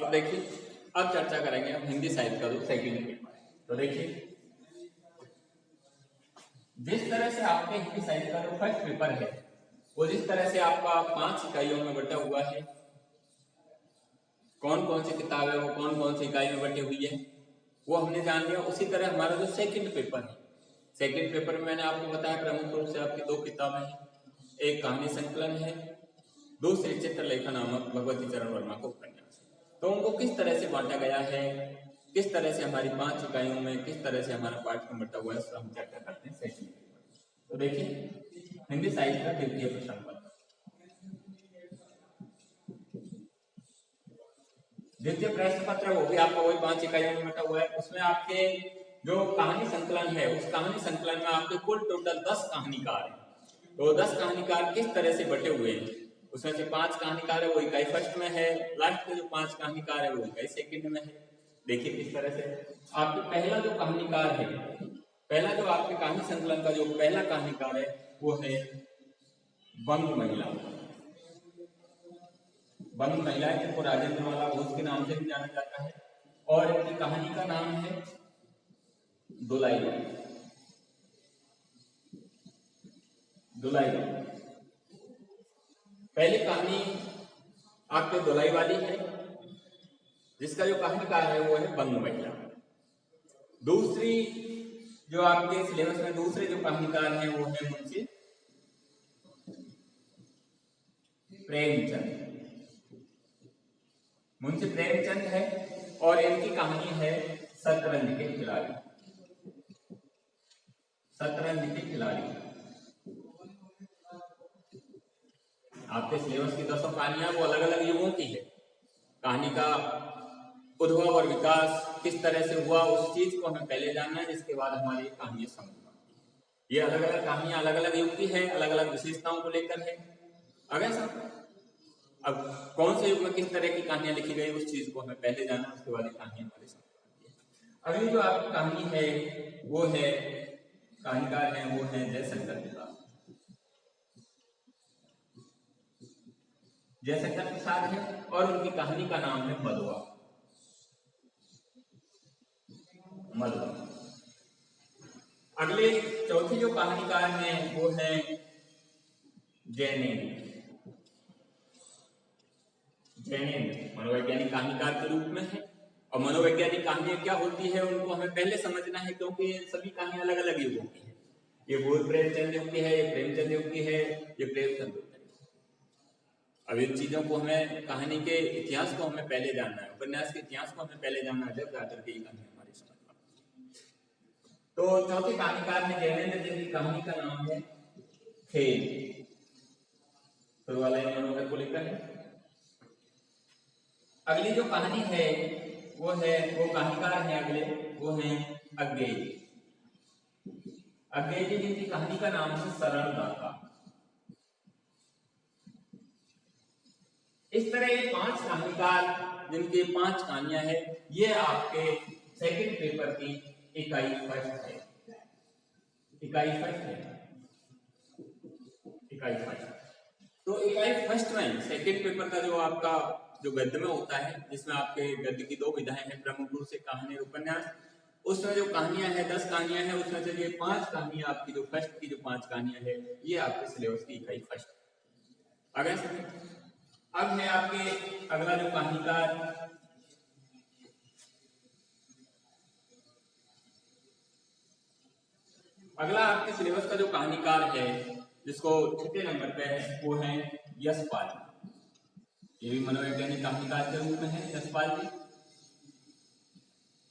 तो देखिए अब चर्चा करेंगे हम हिंदी साहित्य का जो सेकंड पेपर है। तो देखिए जिस तरह से आपके हिंदी साहित्य का जो फर्स्ट पेपर है वो जिस तरह से आपका 5 इकाइयों में बटा हुआ है, कौन कौन सी किताब है वो कौन कौन सी इकाई में बटी हुई है वो हमने जान लिया। उसी तरह हमारा जो सेकंड पेपर है, सेकंड पेपर में मैंने आपको बताया प्रमुख रूप से आपकी 2 किताबें हैं, एक कहानी संकलन है, दूसरी चित्रलेखा नामक भगवती चरण वर्मा को उपन्यास। तो उनको किस तरह से बांटा गया है, किस तरह से हमारी 5 इकाइयों में किस तरह से हमारा पाठ्यक्रम बटा हुआ है, इसका हम चर्चा करते हैं सेकंड पेपर। तो देखिए हिंदी साहित्य का द्वितीय प्रश्न पत्र, द्वितीय प्रश्न पत्र वो भी आपका वही 5 इकाइयों में बटा हुआ है। उसमें आपके जो कहानी संकलन है उस कहानी संकलन में आपके कुल टोटल 10 कहानीकार हैं। तो 10 कहानीकार किस तरह से बटे हुए हैं, उसमें से 5 कहानीकार है वो इकाई फर्स्ट में है, लास्ट के जो 5 कहानीकार है वो इकाई सेकंड में है। देखिए किस तरह से आपके पहला जो कहानीकार है, पहला जो आपके कहानी संकलन का जो पहला कहानीकार है वो है बंग महिला। बंग महिला जिनको राजेंद्र माला घोष के नाम से भी जाना जाता है और इनकी कहानी का नाम है दुलाई। दुलाई पहली कहानी आपके दुलाई वाली है जिसका जो कहानीकार है वो है बंग महिला। दूसरी जो आपके सिलेबस में दूसरे जो कहानीकार हैं वो है मुंशी प्रेमचंद। मुंशी प्रेमचंद है और इनकी कहानी है शतरंज के खिलाड़ी। शतरंज के खिलाड़ी आपके सिलेबस की 10 कहानियां वो अलग अलग युगों की है। कहानी का उद्भव और विकास किस तरह से हुआ उस चीज को हमें पहले जानना है, जिसके बाद हमारी कहानी समझ में आती है। ये अलग अलग कहानियां अलग अलग युग की है, अलग अलग विशेषताओं को लेकर है। अगर सब अब कौन से युग में किस तरह की कहानियां लिखी गई उस चीज को हमें पहले जानना, उसके बाद कहानी हमारी समझ में आती है। अगली जो आपकी कहानी है वो है कहानीकार है वो है जयशंकर प्रसाद। जयशंकर प्रसाद है और उनकी कहानी का नाम है मलुआ। मलुआ। अगले चौथी जो कहानीकार हैं वो है जैनेन्द्र। जैनेन्द्र मनोवैज्ञानिक कहानीकार के रूप में है और मनोवैज्ञानिक कहानियां क्या होती है उनको हमें पहले समझना है, क्योंकि सभी कहानियां अलग अलग युगों की है। ये भूल प्रेमचंद युग की है, ये प्रेमचंद युग की है, ये प्रेमचंद युग की है। अब इन चीजों को हमें कहानी के इतिहास को हमें पहले जानना है, उपन्यास के इतिहास को हमें पहले जानना है, जब जाकर के ये कहानी हमारी समझ में आती है। तो चौथे कहानीकार में जैनेन्द्र जिनकी कहानी का नाम है खेल। शुरू वाला मनोहर को लेकर है। अगली जो कहानी है वो कहानीकार है अगले वो है अज्ञेय। अज्ञेय जी जिनकी कहानी का नाम है शरण दाता। इस तरह ये 5 कहानीकार जिनके 5 कहानियां हैं, ये आपके सेकंड पेपर की इकाई फर्स्ट है। इकाई फर्स्ट है। इकाई फर्स्ट। तो इकाई फर्स्ट में सेकंड पेपर का जो आपका जो गद्य में होता है, जिसमें आपके गद्य की 2 विधाएं हैं, प्रमुख रूप से कहानी और उपन्यास। उसमें जो कहानियां हैं 10 कहानियां हैं, उसमें से ये 5 कहानियां आपकी जो फर्स्ट की जो 5 कहानियां हैं ये आपके सिलेबस की इकाई फर्स्ट। अगर अब है आपके अगला जो कहानीकार अगला आपके सिलेबस का जो कहानीकार है जिसको 6 नंबर पे है वो है यशपाल। ये भी मनोवैज्ञानिक कहानीकार के रूप में है यशपाल जी।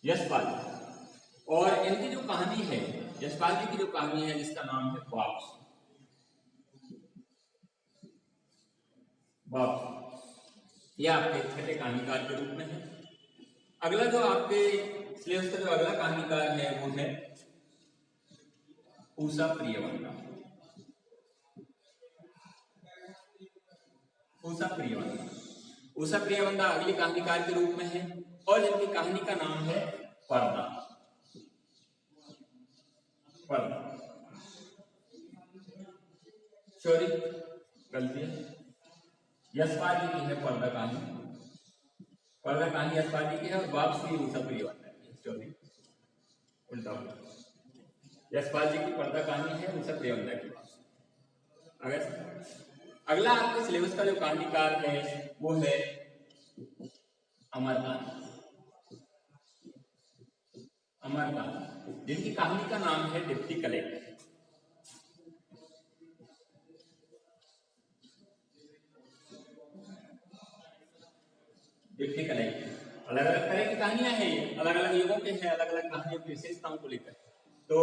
यशपाल और इनकी जो कहानी है, यशपाल जी की जो कहानी है जिसका नाम है वापस। यह आपके 6 कहानीकार के रूप में है। अगला जो आपके सिलेबस का जो अगला कहानीकार है वो है उषा प्रियवंता। उषा प्रियवंता। उषा प्रियवंता अगली कहानीकार के रूप में है और जिनकी कहानी का नाम है पर्दा। पर्दा सॉरी गलती है, यशपाल जी की है पर्दा कहानी। पर्दा कहानी यशपाल जी की है और वापसी उषा प्रियवंदा की स्टोरी उल्टा हुआ। यशपाल जी की पर्दा कहानी है, उषा प्रियवंदा की वापसी। अगला आपके सिलेबस का जो कहानीकार है वो है अमरकांत। अमरकांत जिनकी कहानी का नाम है डिप्टी कलेक्टर। डिप्टी कलेक्टर अलग अलग तरह की कहानियां हैं, ये अलग अलग युगों के हैं, अलग अलग कहानियों की विशेषताओं को लेकर। तो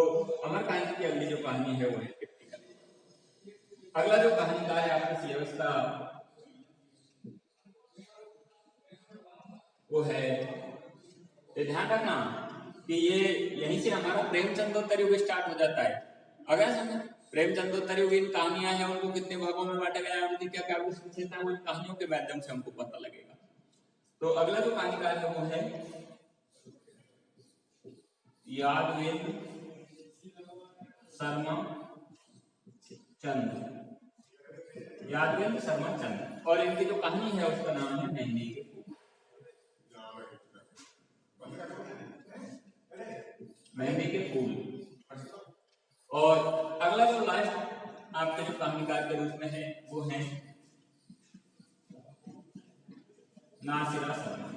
अमरकांत की अगली जो कहानी है वो है डिप्टी कलेक्टर। अगला जो कहानीकार है आपके सिलेबस का वो है, ये ध्यान रखना कि ये यहीं से हमारा प्रेमचंदोत्तर युग स्टार्ट हो जाता है। अगर समझ प्रेमचंदोत्तर युग इन कहानियां हैं, उनको कितने भागों में बांटा गया है, उनकी क्या क्या विशेषता है, वो इन कहानियों के माध्यम से हमको पता लगेगा। तो अगला जो कहानीकार है वो है यादवेंद्र शर्मा चंद्र। यादवेंद्र शर्मा चंद्र और इनकी जो कहानी है उसका नाम है मेहंदी के फूल। मेहंदी के फूल। और अगला जो लास्ट आपके जो कहानीकार के रूप में है वो है नासिरा शर्मा।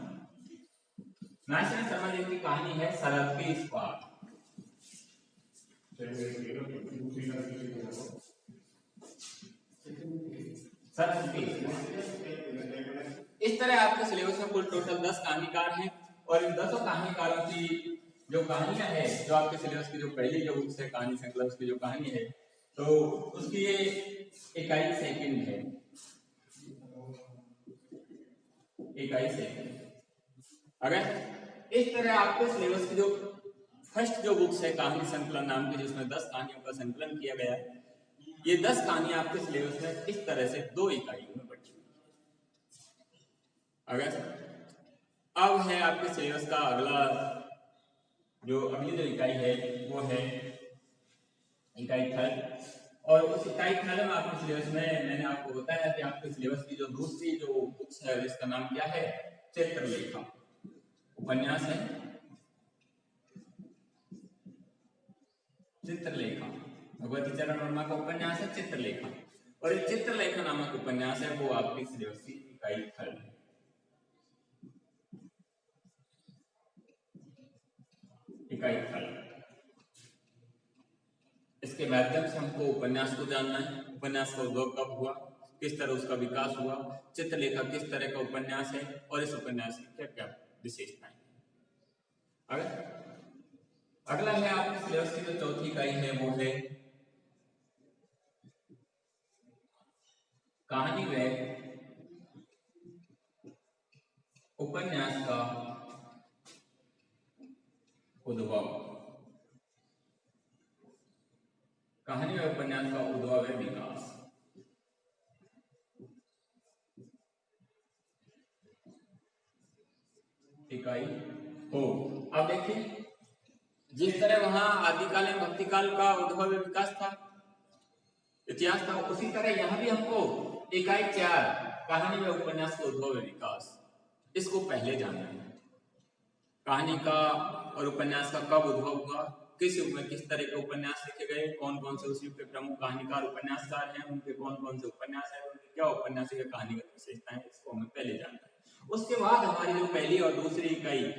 नासिरा शर्मा जिनकी कहानी है सरहद के इस पार। इस तरह आपके सिलेबस में कुल टोटल 10 कहानीकार हैं और इन 10 कहानीकारों की जो कहानियां है, जो आपके सिलेबस की जो पहली जो बुक्स है कहानी श्रृंखला उसकी जो कहानी है, तो उसकी ये इकाई सेकंड है। इकाई सेकंड। अगर इस तरह आपके सिलेबस की जो फर्स्ट जो बुक्स है कहानी संकलन नाम की, जिसमें 10 कहानियों का संकलन किया गया है, ये 10 कहानियां आपके सिलेबस में इस तरह से 2 इकाइयों में बटी हुई। अगर अब है आपके सिलेबस का अगला जो अगली जो इकाई है वो है इकाई थर्ड। और उस इकाई थर्ड में आपके सिलेबस में मैंने आपको बताया कि आपके सिलेबस की जो दूसरी जो बुक्स है जिसका नाम क्या है, चित्रलेखा उपन्यास है। चित्रलेखा भगवती चरण वर्मा का उपन्यास है चित्रलेखा, और ये चित्रलेखा नामक उपन्यास है वो आपके सिलेबस की इकाई थर्ड है। इकाई थर्ड, इसके माध्यम से हमको उपन्यास को जानना है, उपन्यास का उद्भव कब हुआ, किस तरह उसका विकास हुआ, चित्रलेखा किस तरह का उपन्यास है और इस उपन्यास की क्या क्या विशेषताएं। अगला है आपके सिलेबस की जो चौथी इकाई है वो है कहानी व उपन्यास का उद्भव। कहानी व उपन्यास का उद्भव है विकास। इकाई हो। अब देखिए, जिस तरह वहां आदिकालीन भक्तिकाल का उद्भव विकास था, इतिहास था, उसी तरह यहां भी हमको इकाई 4 कहानी व उपन्यास का उद्भव विकास, इसको पहले जानना है। कहानी का और उपन्यास का कब उद्भव हुआ, किस युग में किस तरह के उपन्यास लिखे गए, कौन कौन से उस युग के प्रमुख कहानीकार उपन्यासकार हैं, उनके कौन कौन से उपन्यास हैं, उनके क्या उपन्यासिक कहानीगत विशेषताएं, इसको हमें पहले जानना है। उसके बाद हमारी जो पहली और दूसरी इकाई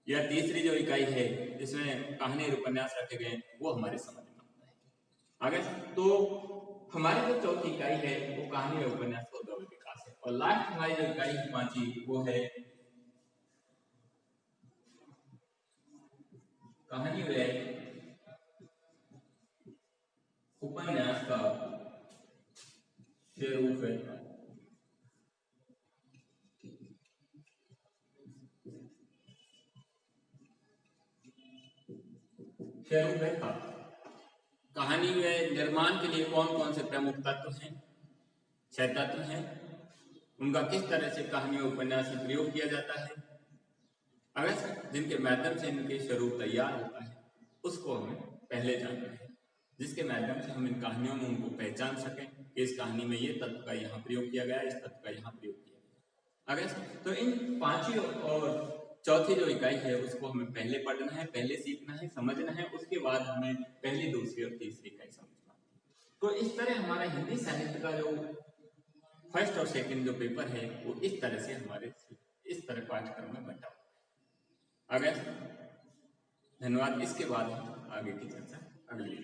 या तीसरी जो इकाई है जिसमें कहानी और उपन्यास रखे गए वो हमारे समझ में आता है। आगे तो हमारी जो चौथी इकाई है वो कहानी और उपन्यास का उद्भव विकास है, और लास्ट हमारी जो इकाई पांचवी वो है कहानी व उपन्यास का स्वरूप है। स्वरूप है कहानी में निर्माण के लिए कौन कौन से प्रमुख तत्व हैं, छह तत्व हैं, उनका किस तरह से कहानी और उपन्यास में प्रयोग किया जाता है, अगर जिनके माध्यम से इनके स्वरूप तैयार होता है उसको हमें पहले जानना है, जिसके माध्यम से हम इन कहानियों में उनको पहचान सकें कि इस कहानी में ये तत्व का यहाँ प्रयोग किया गया है, इस तत्व का यहाँ प्रयोग किया गया। अगर तो इन पांचवी और चौथी जो इकाई है उसको हमें पहले पढ़ना है, पहले सीखना है, समझना है, उसके बाद हमें पहली, दूसरी और तीसरी इकाई समझना है। तो इस तरह हमारा हिंदी साहित्य का जो फर्स्ट और सेकंड जो पेपर है वो इस तरह से हमारे इस तरह पाठ्यक्रम में बंटा हुआ है। अगर धन्यवाद। इसके बाद आगे की चर्चा अगली